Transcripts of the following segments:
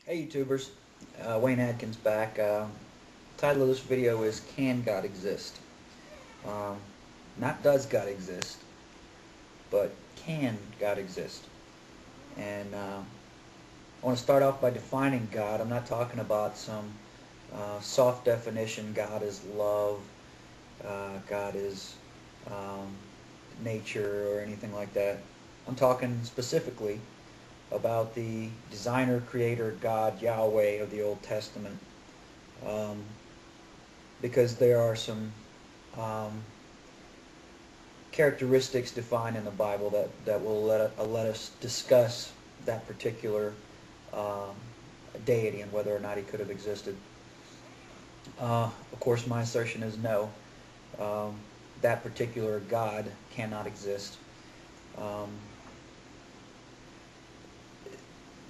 Hey YouTubers, Wayne Adkins back. Title of this video is Can God Exist? Um, Not does God exist, but can God exist? And I want to start off by defining God. I'm not talking about some soft definition, God is love, God is um, nature, or anything like that. I'm talking specifically about the designer, creator, God, Yahweh of the Old Testament. Um, because there are some um, characteristics defined in the Bible that will let us discuss that particular um, deity and whether or not he could have existed. Of course, my assertion is no. Um, that particular God cannot exist. Um,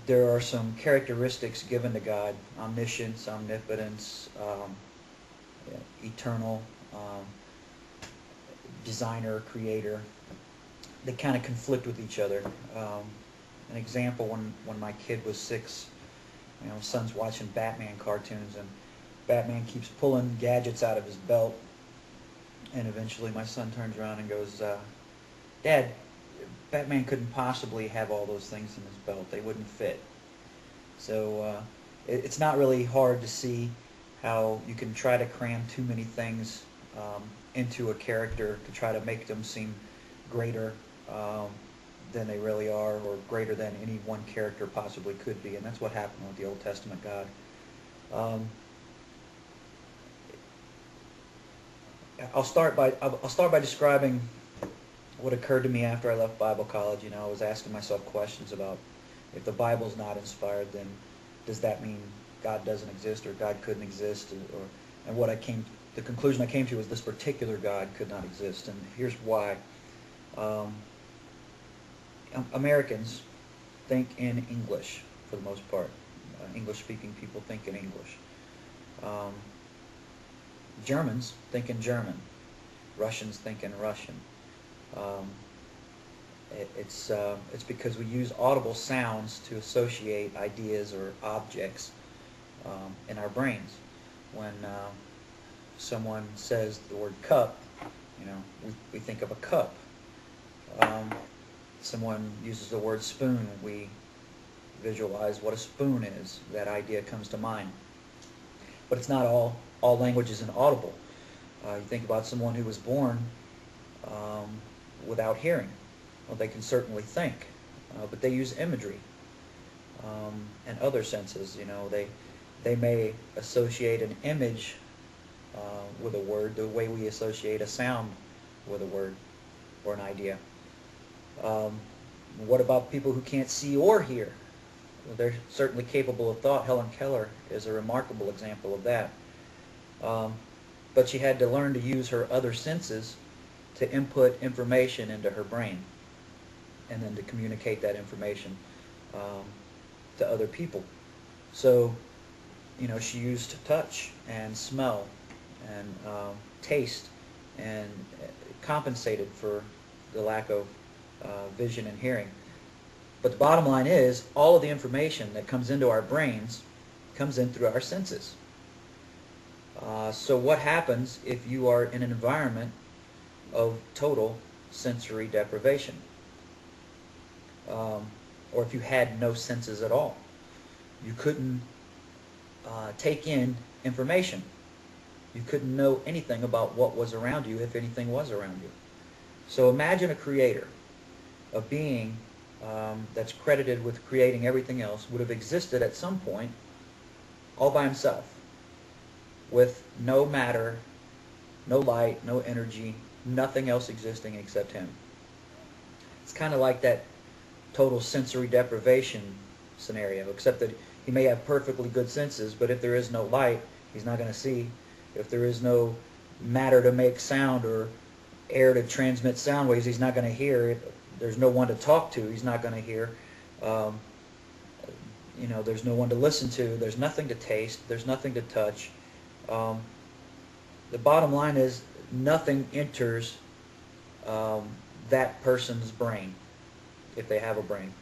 there are some characteristics given to God: omniscience, omnipotence, eternal, um, designer, creator. They kind of conflict with each other. An example: when my kid was 6, son's watching Batman cartoons, and Batman keeps pulling gadgets out of his belt, and eventually my son turns around and goes, "Dad, Batman couldn't possibly have all those things in his belt. They wouldn't fit." So it's not really hard to see how you can try to cram too many things into a character to try to make them seem greater um, than they really are, or greater than any one character possibly could be. And that's what happened with the Old Testament God. Um, I'll start by describing what occurred to me after I left Bible college. I was asking myself questions about, if the Bible's not inspired, then does that mean God doesn't exist, or God couldn't exist, and the conclusion I came to was this particular God could not exist, and here's why. Um, Americans think in English for the most part. English-speaking people think in English. Um, Germans think in German. Russians think in Russian. Um, it's because we use audible sounds to associate ideas or objects in our brains. When someone says the word cup, we think of a cup. Um, Someone uses the word spoon, we visualize what a spoon is. That idea comes to mind. But it's not all language is inaudible. You think about someone who was born um, without hearing. Well, they can certainly think, but they use imagery and other senses. They may associate an image with a word the way we associate a sound with a word or an idea. Um, what about people who can't see or hear? Well, they're certainly capable of thought. Helen Keller is a remarkable example of that. Um, but she had to learn to use her other senses to input information into her brain, and then to communicate that information um, to other people. So, she used touch and smell and taste, and compensated for the lack of vision and hearing. But the bottom line is, all of the information that comes into our brains comes in through our senses. So what happens if you are in an environment of total sensory deprivation? Or if you had no senses at all? You couldn't take in information. You couldn't know anything about what was around you, if anything was around you. So imagine a creator, a being that's credited with creating everything else, would have existed at some point all by himself, with no matter, no light, no energy, nothing else existing except him. It's kind of like that total sensory deprivation scenario, except that he may have perfectly good senses, but if there is no light, he's not going to see. If there is no matter to make sound or air to transmit sound waves, he's not going to hear. If there's no one to talk to, he's not going to hear. Um, there's no one to listen to. There's nothing to taste. There's nothing to touch. Um, the bottom line is, nothing enters that person's brain, if they have a brain.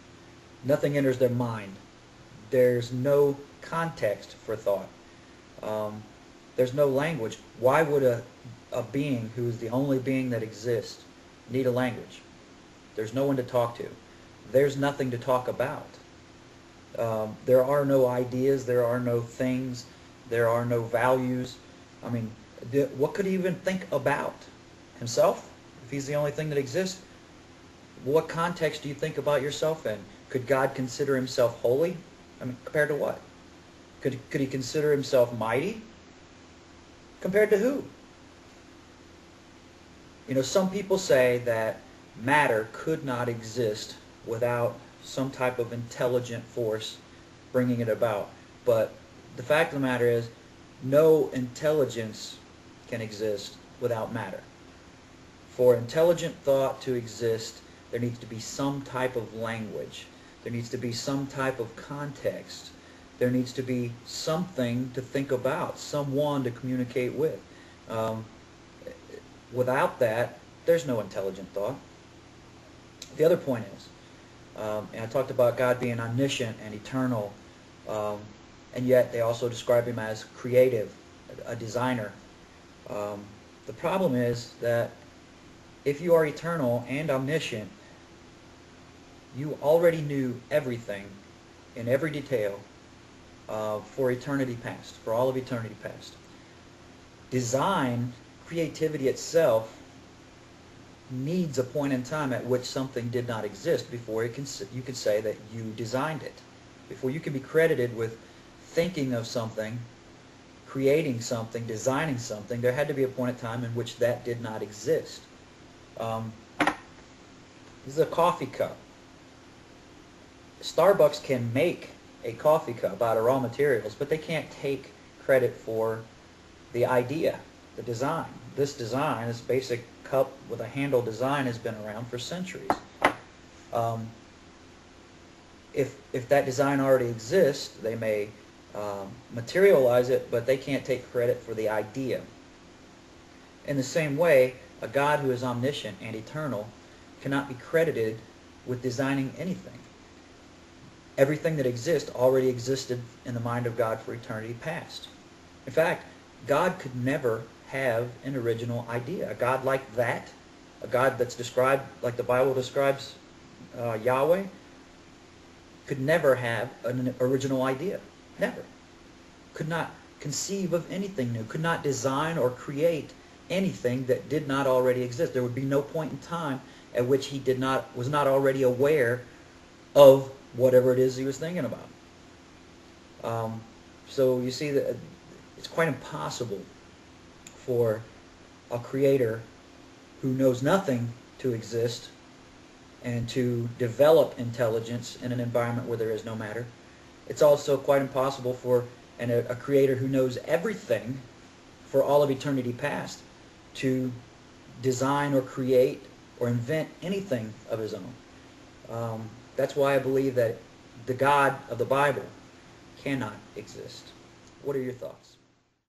Nothing enters their mind. there's no context for thought. There's no language. Why would a being who is the only being that exists need a language? There's no one to talk to. There's nothing to talk about. There are no ideas. There are no things. There are no values. I mean, what could he even think about? Himself? If he's the only thing that exists? What context do you think about yourself in? Could God consider himself holy? I mean, compared to what? Could he consider himself mighty? Compared to who? You know, some people say that matter could not exist without some type of intelligent force bringing it about. But the fact of the matter is, no intelligence can exist without matter. For intelligent thought to exist, there needs to be some type of language. There needs to be some type of context. There needs to be something to think about, someone to communicate with. Without that, there's no intelligent thought. The other point is, and I talked about God being omniscient and eternal, and yet they also describe him as creative, a designer. The problem is that if you are eternal and omniscient, you already knew everything in every detail for eternity past, for all of eternity past. Design, creativity itself, needs a point in time at which something did not exist before you can say that you designed it. Before you can be credited with thinking of something, creating something, designing something, there had to be a point in time in which that did not exist. This is a coffee cup. Starbucks can make a coffee cup out of raw materials, but they can't take credit for the idea, the design. This design, this basic cup with a handle design, has been around for centuries. If that design already exists, they may materialize it, but they can't take credit for the idea. In the same way, a God who is omniscient and eternal cannot be credited with designing anything. Everything that exists already existed in the mind of God for eternity past. In fact, God could never have an original idea. A God like that, a God that's described like the Bible describes Yahweh, could never have an original idea. Never. Could not conceive of anything new. Could not design or create anything that did not already exist. There would be no point in time at which he was not already aware of whatever it is he was thinking about. So you see that it's quite impossible for a creator who knows nothing to exist and to develop intelligence in an environment where there is no matter. It's also quite impossible for a creator who knows everything for all of eternity past to design or create or invent anything of his own. That's why I believe that the God of the Bible cannot exist. What are your thoughts?